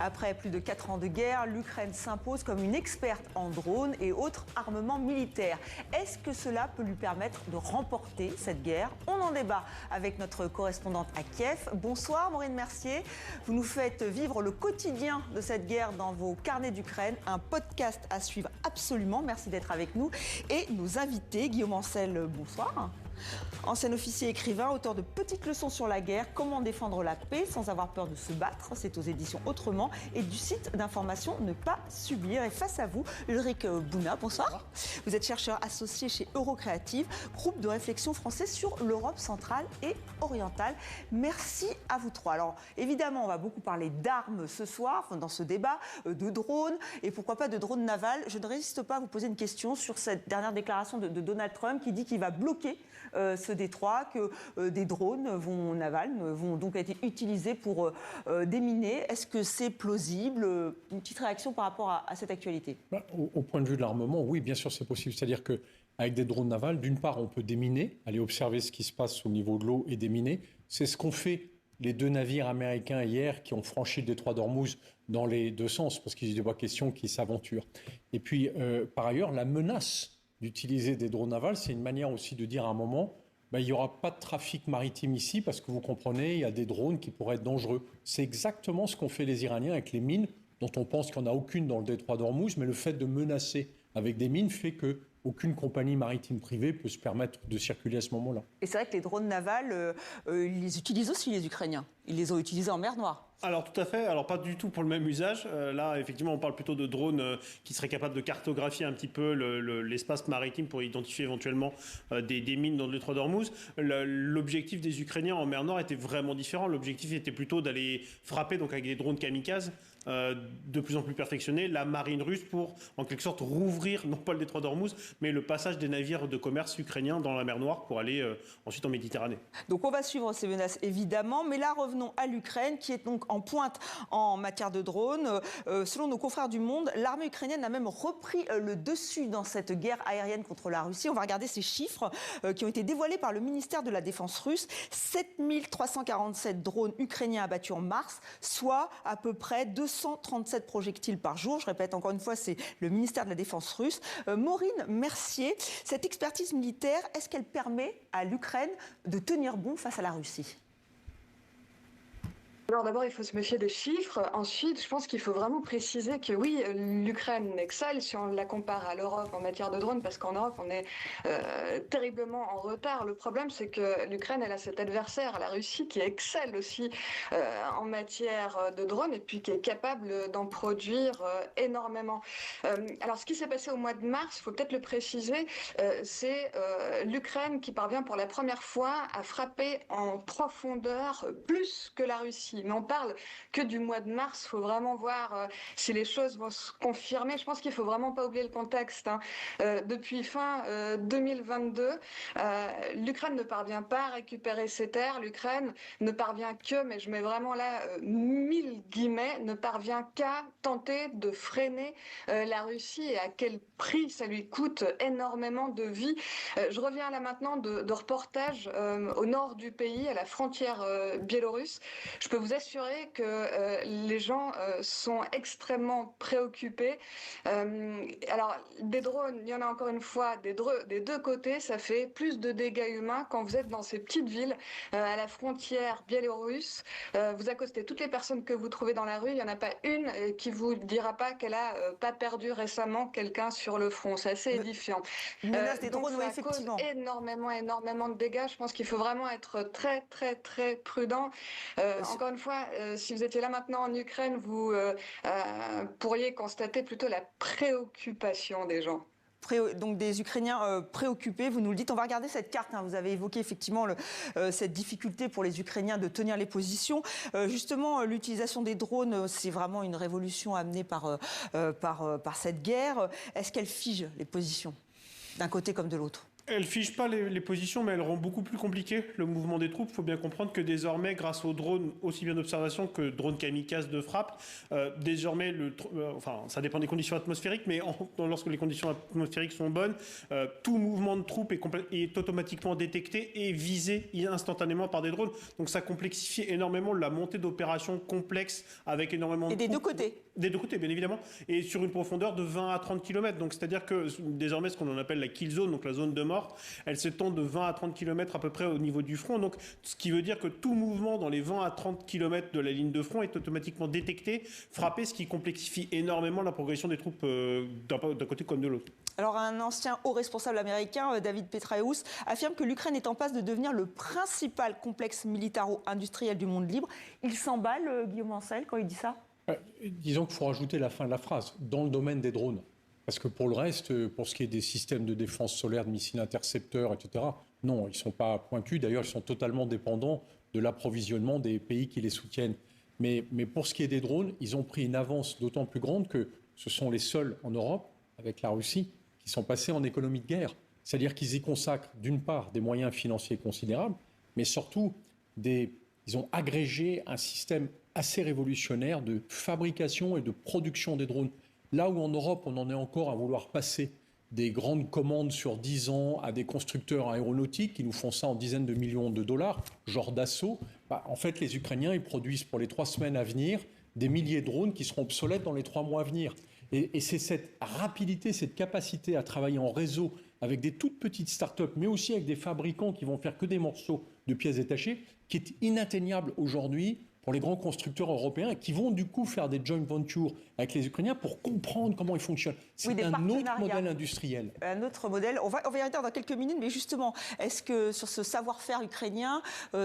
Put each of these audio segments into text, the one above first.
Après plus de 4 ans de guerre, l'Ukraine s'impose comme une experte en drones et autres armements militaires. Est-ce que cela peut lui permettre de remporter cette guerre? On en débat avec notre correspondante à Kiev. Bonsoir Maureen Mercier. Vous nous faites vivre le quotidien de cette guerre dans vos carnets d'Ukraine. Un podcast à suivre absolument. Merci d'être avec nous. Et nos invités, Guillaume Ancel, bonsoir. Ancien officier écrivain, auteur de Petites leçons sur la guerre, comment défendre la paix sans avoir peur de se battre. C'est aux éditions Autrement et du site d'information Ne pas subir. Et face à vous, Ulrich Bouna, bonsoir. Vous êtes chercheur associé chez Eurocréative, groupe de réflexion français sur l'Europe centrale et orientale. Merci à vous trois. Alors évidemment, on va beaucoup parler d'armes ce soir, dans ce débat, de drones et pourquoi pas de drones navals. Je ne résiste pas à vous poser une question sur cette dernière déclaration de Donald Trump qui dit qu'il va bloquer ce détroit, que des drones navals vont donc être utilisés pour déminer. Est-ce que c'est plausible? Une petite réaction par rapport à cette actualité. Au point de vue de l'armement, oui, bien sûr, c'est possible. C'est-à-dire qu'avec des drones navals, d'une part, on peut déminer, aller observer ce qui se passe au niveau de l'eau et déminer. C'est ce qu'ont fait les 2 navires américains hier qui ont franchi le détroit d'Ormuz dans les 2 sens, parce qu'il n'était pas question qu'ils s'aventurent. Et puis, par ailleurs, la menace d'utiliser des drones navals, c'est une manière aussi de dire à un moment, il n'y aura pas de trafic maritime ici, parce que vous comprenez, il y a des drones qui pourraient être dangereux. C'est exactement ce qu'ont fait les Iraniens avec les mines, dont on pense qu'il n'y en a aucune dans le détroit d'Ormuz, mais le fait de menacer avec des mines fait qu'aucune compagnie maritime privée peut se permettre de circuler à ce moment-là. Et c'est vrai que les drones navals, ils les utilisent aussi, les Ukrainiens. Ils les ont utilisés en mer Noire. Alors tout à fait, alors pas du tout pour le même usage. Là, effectivement, on parle plutôt de drones qui seraient capables de cartographier un petit peu l'espace maritime pour identifier éventuellement des mines dans le détroit d'Ormuz. L'objectif des Ukrainiens en mer Noire était vraiment différent. L'objectif était plutôt d'aller frapper donc avec des drones kamikazes de plus en plus perfectionnés la marine russe pour en quelque sorte rouvrir non pas le détroit d'Ormuz mais le passage des navires de commerce ukrainiens dans la mer Noire pour aller ensuite en Méditerranée. Donc on va suivre ces menaces évidemment, mais là revenons à l'Ukraine qui est donc en pointe en matière de drones. Selon nos confrères du Monde, l'armée ukrainienne a même repris le dessus dans cette guerre aérienne contre la Russie. On va regarder ces chiffres qui ont été dévoilés par le ministère de la Défense russe. 7347 drones ukrainiens abattus en mars, soit à peu près 237 projectiles par jour. Je répète encore une fois, c'est le ministère de la Défense russe. Maureen Mercier, cette expertise militaire, est-ce qu'elle permet à l'Ukraine de tenir bon face à la Russie ? Alors d'abord, il faut se méfier des chiffres. Ensuite, je pense qu'il faut vraiment préciser que oui, l'Ukraine excelle si on la compare à l'Europe en matière de drones, parce qu'en Europe, on est terriblement en retard. Le problème, c'est que l'Ukraine, elle a cet adversaire, la Russie, qui excelle aussi en matière de drones et puis qui est capable d'en produire énormément. Alors, ce qui s'est passé au mois de mars, il faut peut-être le préciser, c'est l'Ukraine qui parvient pour la première fois à frapper en profondeur plus que la Russie. Mais on parle que du mois de mars. Il faut vraiment voir si les choses vont se confirmer. Je pense qu'il ne faut vraiment pas oublier le contexte. Depuis fin 2022, l'Ukraine ne parvient pas à récupérer ses terres. L'Ukraine ne parvient que, mais je mets vraiment là 1000 guillemets, ne parvient qu'à tenter de freiner la Russie et à quel prix ça lui coûte énormément de vie. Je reviens là maintenant de reportages au nord du pays, à la frontière biélorusse. Je peux vous assurer que les gens sont extrêmement préoccupés. Alors, des drones, il y en a encore une fois des 2 côtés. Ça fait plus de dégâts humains quand vous êtes dans ces petites villes à la frontière biélorusse. Vous accostez toutes les personnes que vous trouvez dans la rue. Il n'y en a pas une qui vous dira pas qu'elle a pas perdu récemment quelqu'un sur le front. C'est assez édifiant. Des drones, donc ça effectivement. cause énormément de dégâts. Je pense qu'il faut vraiment être très prudent. Encore une fois, si vous étiez là maintenant en Ukraine, vous pourriez constater plutôt la préoccupation des gens. Donc des Ukrainiens préoccupés, vous nous le dites. On va regarder cette carte. Vous avez évoqué effectivement cette difficulté pour les Ukrainiens de tenir les positions. Justement, l'utilisation des drones, c'est vraiment une révolution amenée par cette guerre. Est-ce qu'elle fige les positions d'un côté comme de l'autre ? Elle fiche pas les positions, mais elle rend beaucoup plus compliqué le mouvement des troupes. Il faut bien comprendre que désormais, grâce aux drones, aussi bien d'observation que drones kamikazes de frappe, désormais, enfin, ça dépend des conditions atmosphériques, mais lorsque les conditions atmosphériques sont bonnes, tout mouvement de troupes est automatiquement détecté et visé instantanément par des drones. Donc ça complexifie énormément la montée d'opérations complexes avec énormément de troupes. Et des deux côtés. Des deux côtés, bien évidemment, et sur une profondeur de 20 à 30 km. Donc, c'est-à-dire que désormais, ce qu'on en appelle la kill zone, donc la zone de mort, elle s'étend de 20 à 30 km à peu près au niveau du front. Donc, ce qui veut dire que tout mouvement dans les 20 à 30 km de la ligne de front est automatiquement détecté, frappé, ce qui complexifie énormément la progression des troupes d'un côté comme de l'autre. Alors, un ancien haut responsable américain, David Petraeus, affirme que l'Ukraine est en passe de devenir le principal complexe militaro-industriel du monde libre. Il s'emballe, Guillaume Ancel, quand il dit ça ? Disons qu'il faut rajouter la fin de la phrase, dans le domaine des drones. Parce que pour le reste, pour ce qui est des systèmes de défense solaire, de missiles intercepteurs, etc., non, ils ne sont pas pointus. D'ailleurs, ils sont totalement dépendants de l'approvisionnement des pays qui les soutiennent. Mais pour ce qui est des drones, ils ont pris une avance d'autant plus grande que ce sont les seuls en Europe, avec la Russie, qui sont passés en économie de guerre. C'est-à-dire qu'ils y consacrent, d'une part, des moyens financiers considérables, mais surtout, ils ont agrégé un système assez révolutionnaire de fabrication et de production des drones. Là où en Europe, on en est encore à vouloir passer des grandes commandes sur 10 ans à des constructeurs aéronautiques qui nous font ça en dizaines de millions de dollars, genre Dassault, en fait, les Ukrainiens, ils produisent pour les 3 semaines à venir des milliers de drones qui seront obsolètes dans les 3 mois à venir. Et c'est cette rapidité, cette capacité à travailler en réseau avec des toutes petites start-up, mais aussi avec des fabricants qui vont faire que des morceaux de pièces détachées, qui est inatteignable aujourd'hui pour les grands constructeurs européens qui vont du coup faire des joint ventures avec les Ukrainiens pour comprendre comment ils fonctionnent. C'est un autre modèle industriel. Un autre modèle. On va y revenir dans quelques minutes, mais justement, est-ce que sur ce savoir-faire ukrainien,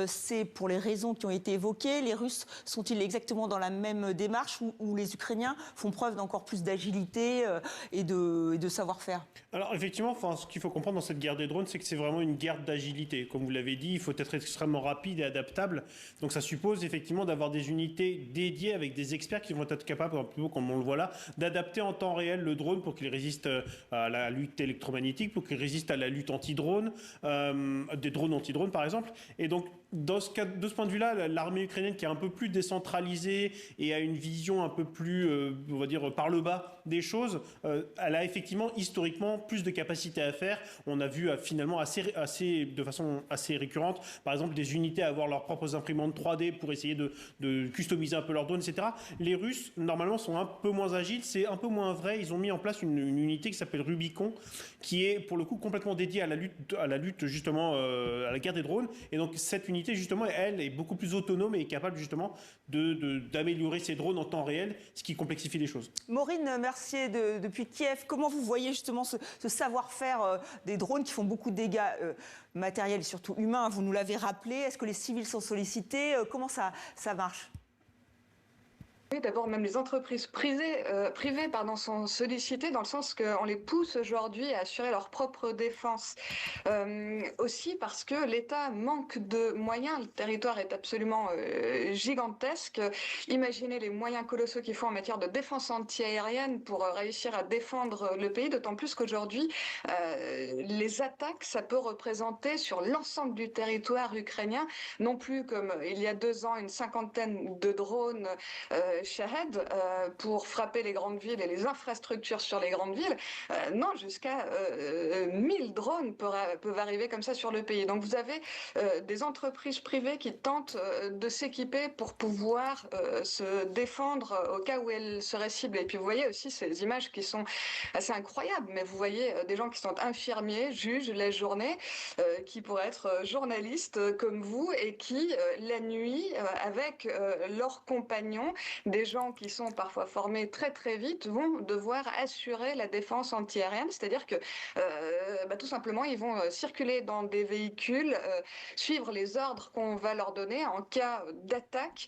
c'est pour les raisons qui ont été évoquées, les Russes sont-ils exactement dans la même démarche ou les Ukrainiens font preuve d'encore plus d'agilité et de savoir-faire ? Alors effectivement, ce qu'il faut comprendre dans cette guerre des drones, c'est que c'est vraiment une guerre d'agilité. Comme vous l'avez dit, il faut être extrêmement rapide et adaptable. Donc ça suppose effectivement d'avoir des unités dédiées avec des experts qui vont être capables, un peu comme on le voit là, d'adapter en temps réel le drone pour qu'il résiste à la lutte électromagnétique, pour qu'il résiste à la lutte anti-drone, des drones anti-drone par exemple. Et donc de ce point de vue-là, l'armée ukrainienne qui est un peu plus décentralisée et a une vision un peu plus, on va dire, par le bas des choses, elle a effectivement historiquement plus de capacité à faire. On a vu finalement de façon assez récurrente, par exemple, des unités avoir leurs propres imprimantes 3D pour essayer de customiser un peu leurs drones, etc. Les Russes, normalement, sont un peu moins agiles. C'est un peu moins vrai. Ils ont mis en place une unité qui s'appelle Rubicon, qui est pour le coup complètement dédiée à la lutte justement, à la guerre des drones. Et donc cette unité, justement, elle est beaucoup plus autonome et est capable justement d'améliorer ses drones en temps réel, ce qui complexifie les choses. Maureen Mercier depuis Kiev, comment vous voyez justement ce savoir-faire des drones qui font beaucoup de dégâts matériels et surtout humains? Vous nous l'avez rappelé. Est-ce que les civils sont sollicités? Comment ça marche? Oui, d'abord, même les entreprises privées sont sollicitées dans le sens qu'on les pousse aujourd'hui à assurer leur propre défense. Aussi parce que l'État manque de moyens. Le territoire est absolument gigantesque. Imaginez les moyens colossaux qu'il faut en matière de défense antiaérienne pour réussir à défendre le pays, d'autant plus qu'aujourd'hui, les attaques, ça peut représenter sur l'ensemble du territoire ukrainien, non plus comme il y a 2 ans, une cinquantaine de drones Shahed pour frapper les grandes villes et les infrastructures sur les grandes villes. Non, jusqu'à 1000 drones peuvent arriver comme ça sur le pays. Donc vous avez des entreprises privées qui tentent de s'équiper pour pouvoir se défendre au cas où elles seraient ciblées. Et puis vous voyez aussi ces images qui sont assez incroyables, mais vous voyez des gens qui sont infirmiers, juges la journée, qui pourraient être journalistes comme vous et qui, la nuit, avec leurs compagnons, des gens qui sont parfois formés très très vite, vont devoir assurer la défense antiaérienne, c'est-à-dire que tout simplement ils vont circuler dans des véhicules, suivre les ordres qu'on va leur donner en cas d'attaque,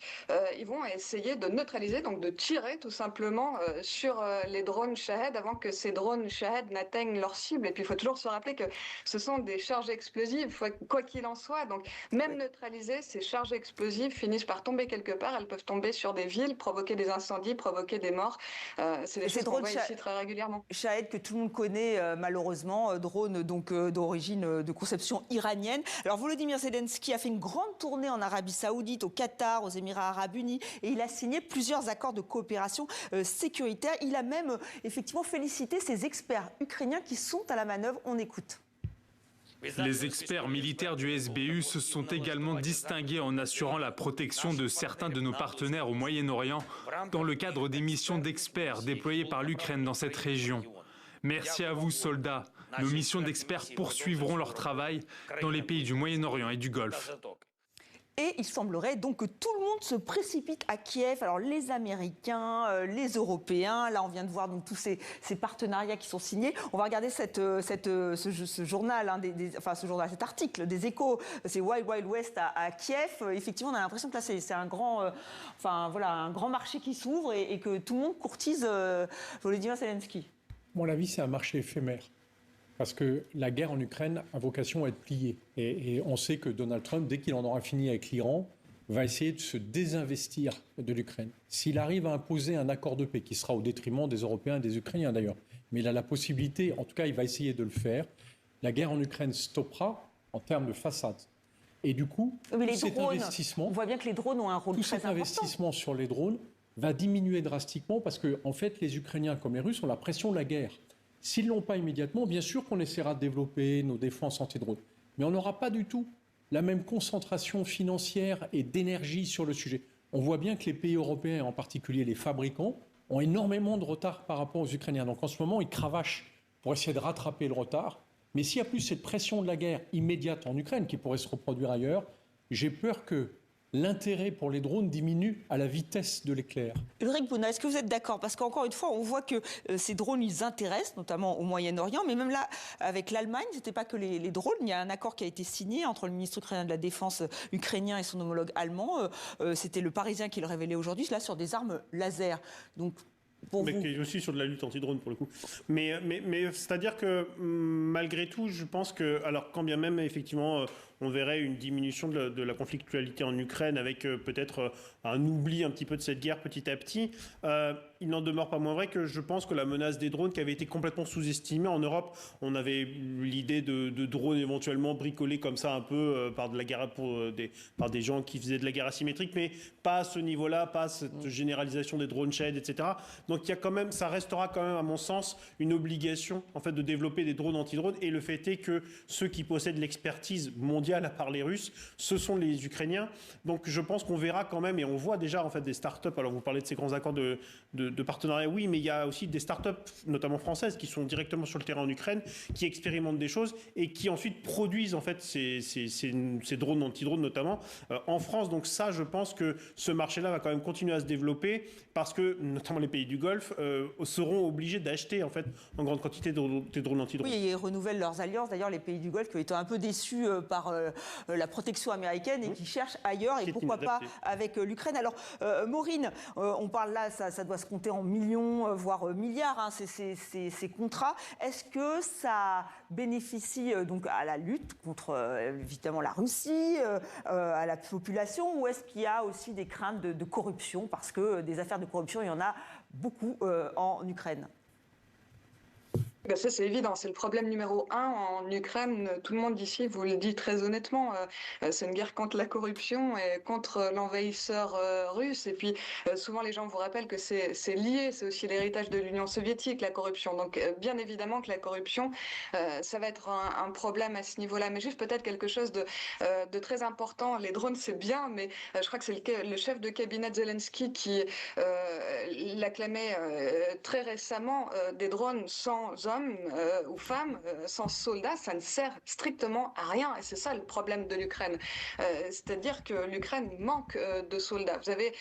ils vont essayer de neutraliser, donc de tirer tout simplement sur les drones Shahed avant que ces drones Shahed n'atteignent leur cible. Et puis il faut toujours se rappeler que ce sont des charges explosives, quoi qu'il en soit, donc même neutralisées, ces charges explosives finissent par tomber quelque part, elles peuvent tomber sur des villes, provoquer des incendies, provoquer des morts. C'est des choses qu'on voit ici très régulièrement. Shahed, que tout le monde connaît malheureusement, drone donc d'origine de conception iranienne. Alors Volodymyr Zelensky a fait une grande tournée en Arabie Saoudite, au Qatar, aux Émirats Arabes Unis, et il a signé plusieurs accords de coopération sécuritaire. Il a même effectivement félicité ses experts ukrainiens qui sont à la manœuvre. On écoute. Les experts militaires du SBU se sont également distingués en assurant la protection de certains de nos partenaires au Moyen-Orient dans le cadre des missions d'experts déployées par l'Ukraine dans cette région. Merci à vous, soldats. Nos missions d'experts poursuivront leur travail dans les pays du Moyen-Orient et du Golfe. Et il semblerait donc que tout le monde se précipite à Kiev. Alors les Américains, les Européens, là on vient de voir donc tous ces partenariats qui sont signés. On va regarder ce journal, hein, cet article des Échos, c'est Wild Wild West à Kiev. Effectivement, on a l'impression que là c'est un grand marché qui s'ouvre et que tout le monde courtise Volodymyr Zelensky. Mon avis, c'est un marché éphémère. Parce que la guerre en Ukraine a vocation à être pliée. Et on sait que Donald Trump, dès qu'il en aura fini avec l'Iran, va essayer de se désinvestir de l'Ukraine. S'il arrive à imposer un accord de paix, qui sera au détriment des Européens et des Ukrainiens d'ailleurs, mais il a la possibilité, en tout cas il va essayer de le faire, la guerre en Ukraine stoppera en termes de façade. Et du coup, on voit bien que les drones ont un rôle très important. Tout cet investissement sur les drones va diminuer drastiquement parce que, en fait, les Ukrainiens comme les Russes ont la pression de la guerre. S'ils ne l'ont pas immédiatement, bien sûr qu'on essaiera de développer nos défenses anti-drones. Mais on n'aura pas du tout la même concentration financière et d'énergie sur le sujet. On voit bien que les pays européens, en particulier les fabricants, ont énormément de retard par rapport aux Ukrainiens. Donc en ce moment, ils cravachent pour essayer de rattraper le retard. Mais s'il y a plus cette pression de la guerre immédiate en Ukraine, qui pourrait se reproduire ailleurs, j'ai peur que l'intérêt pour les drones diminue à la vitesse de l'éclair. Ulrich Brunner, est-ce que vous êtes d'accord? Parce qu'encore une fois, on voit que ces drones, ils intéressent, notamment au Moyen-Orient, mais même là, avec l'Allemagne, ce n'était pas que les drones. Il y a un accord qui a été signé entre le ministre ukrainien de la Défense ukrainien et son homologue allemand. C'était le Parisien qui le révélait aujourd'hui, là, sur des armes laser. Donc, mais aussi sur de la lutte anti-drone pour le coup. Mais c'est-à-dire que malgré tout, je pense que, alors quand bien même effectivement on verrait une diminution de la conflictualité en Ukraine avec peut-être un oubli un petit peu de cette guerre petit à petit, il n'en demeure pas moins vrai que je pense que la menace des drones qui avait été complètement sous-estimée en Europe, on avait l'idée de drones éventuellement bricolés comme ça un peu par des gens qui faisaient de la guerre asymétrique, mais pas à ce niveau-là, pas cette généralisation des drones Shahed, etc. Donc il y a quand même, ça restera quand même à mon sens une obligation en fait de développer des drones anti-drones, et le fait est que ceux qui possèdent l'expertise mondiale à part les Russes, ce sont les Ukrainiens. Donc je pense qu'on verra quand même, et on voit déjà en fait des startups. Alors vous parlez de ces grands accords de partenariat, oui, mais il y a aussi des startups, notamment françaises, qui sont directement sur le terrain en Ukraine, qui expérimentent des choses et qui ensuite produisent en fait ces drones anti-drones notamment en France. Donc ça, je pense que ce marché-là va quand même continuer à se développer parce que notamment les pays du Golfe seront obligés d'acheter en fait en grande quantité des drones anti-drones. Oui, et ils renouvellent leurs alliances. D'ailleurs, les pays du Golfe qui étaient un peu déçus par la protection américaine et qui cherchent ailleurs, et pourquoi pas avec l'Ukraine. Alors, Maureen, on parle là, ça doit se compter en millions, voire milliards, hein, ces contrats. Est-ce que ça bénéficie donc à la lutte contre évidemment la Russie, à la population, ou est-ce qu'il y a aussi des craintes de corruption, parce que des affaires de corruption, il y en a beaucoup en Ukraine? Ben ça, c'est évident, c'est le problème numéro 1 en Ukraine. Tout le monde ici vous le dit très honnêtement. C'est une guerre contre la corruption et contre l'envahisseur russe. Et puis, souvent, les gens vous rappellent que c'est lié. C'est aussi l'héritage de l'Union soviétique, la corruption. Donc, bien évidemment que la corruption, ça va être un problème à ce niveau-là. Mais juste peut-être quelque chose de très important. Les drones, c'est bien, mais je crois que c'est le chef de cabinet de Zelensky qui l'acclamait très récemment. Des drones sans hommes ou femmes, sans soldats, ça ne sert strictement à rien. Et c'est ça le problème de l'Ukraine. C'est-à-dire que l'Ukraine manque de soldats. Vous avez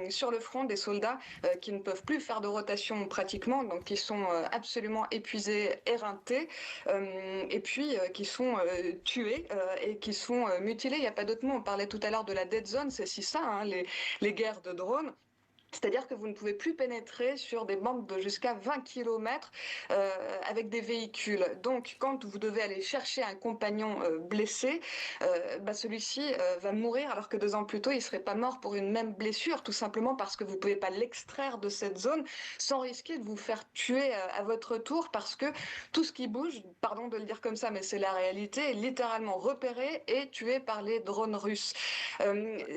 sur le front des soldats qui ne peuvent plus faire de rotation pratiquement, donc qui sont absolument épuisés, éreintés, et puis qui sont tués et qui sont mutilés. Il n'y a pas d'autre mot. On parlait tout à l'heure de la dead zone, c'est si ça, hein, les guerres de drones. C'est-à-dire que vous ne pouvez plus pénétrer sur des bandes de jusqu'à 20 km avec des véhicules. Donc, quand vous devez aller chercher un compagnon blessé, celui-ci va mourir alors que 2 ans plus tôt, il ne serait pas mort pour une même blessure, tout simplement parce que vous ne pouvez pas l'extraire de cette zone sans risquer de vous faire tuer à votre tour, parce que tout ce qui bouge, pardon de le dire comme ça, mais c'est la réalité, est littéralement repéré et tué par les drones russes.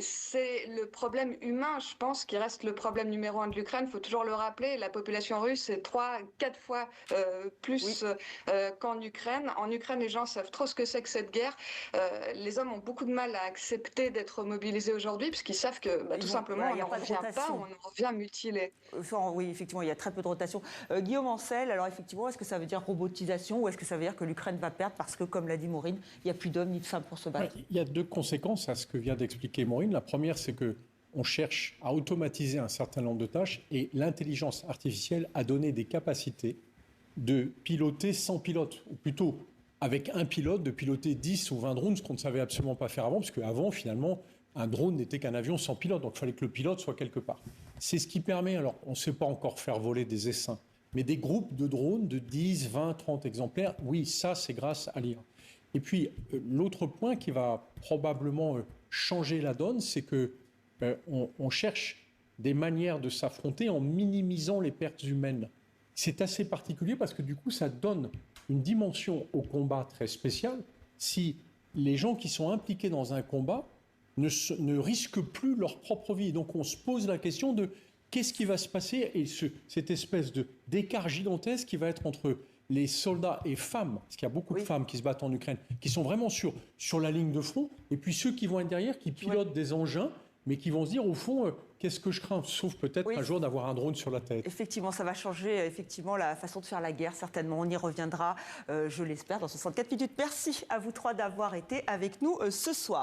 C'est le problème humain, je pense, qui reste le problème numéro 1 de l'Ukraine. Il faut toujours le rappeler, la population russe est 3-4 fois plus qu'en Ukraine. En Ukraine, les gens savent trop ce que c'est que cette guerre. Les hommes ont beaucoup de mal à accepter d'être mobilisés aujourd'hui, puisqu'ils savent que tout simplement, on n'en revient pas, on en revient mutilé. Oui, effectivement, il y a très peu de rotation. Guillaume Ancel, alors effectivement, est-ce que ça veut dire robotisation ou est-ce que ça veut dire que l'Ukraine va perdre parce que, comme l'a dit Maureen, il n'y a plus d'hommes ni de femmes pour se battre? Il y a 2 conséquences à ce que vient d'expliquer Maureen. La première, c'est qu'on cherche à automatiser un certain nombre de tâches et l'intelligence artificielle a donné des capacités de piloter sans pilote, ou plutôt avec un pilote, de piloter 10 ou 20 drones, ce qu'on ne savait absolument pas faire avant, parce qu'avant, finalement, un drone n'était qu'un avion sans pilote, donc il fallait que le pilote soit quelque part. C'est ce qui permet, alors on ne sait pas encore faire voler des essaims, mais des groupes de drones de 10, 20, 30 exemplaires, oui, ça c'est grâce à l'IA. Et puis, l'autre point qui va probablement changer la donne, c'est que on cherche des manières de s'affronter en minimisant les pertes humaines. C'est assez particulier parce que du coup, ça donne une dimension au combat très spéciale. Si les gens qui sont impliqués dans un combat ne risquent plus leur propre vie. Donc on se pose la question de qu'est-ce qui va se passer et cette espèce d'écart gigantesque qui va être entre les soldats et femmes, parce qu'il y a beaucoup de femmes qui se battent en Ukraine, qui sont vraiment sur la ligne de front, et puis ceux qui vont être derrière, qui pilotent des engins, mais qui vont se dire, au fond, qu'est-ce que je crains? Sauf peut-être un jour d'avoir un drone sur la tête. Effectivement, ça va changer la façon de faire la guerre, certainement. On y reviendra, je l'espère, dans 64 minutes. Merci à vous 3 d'avoir été avec nous ce soir.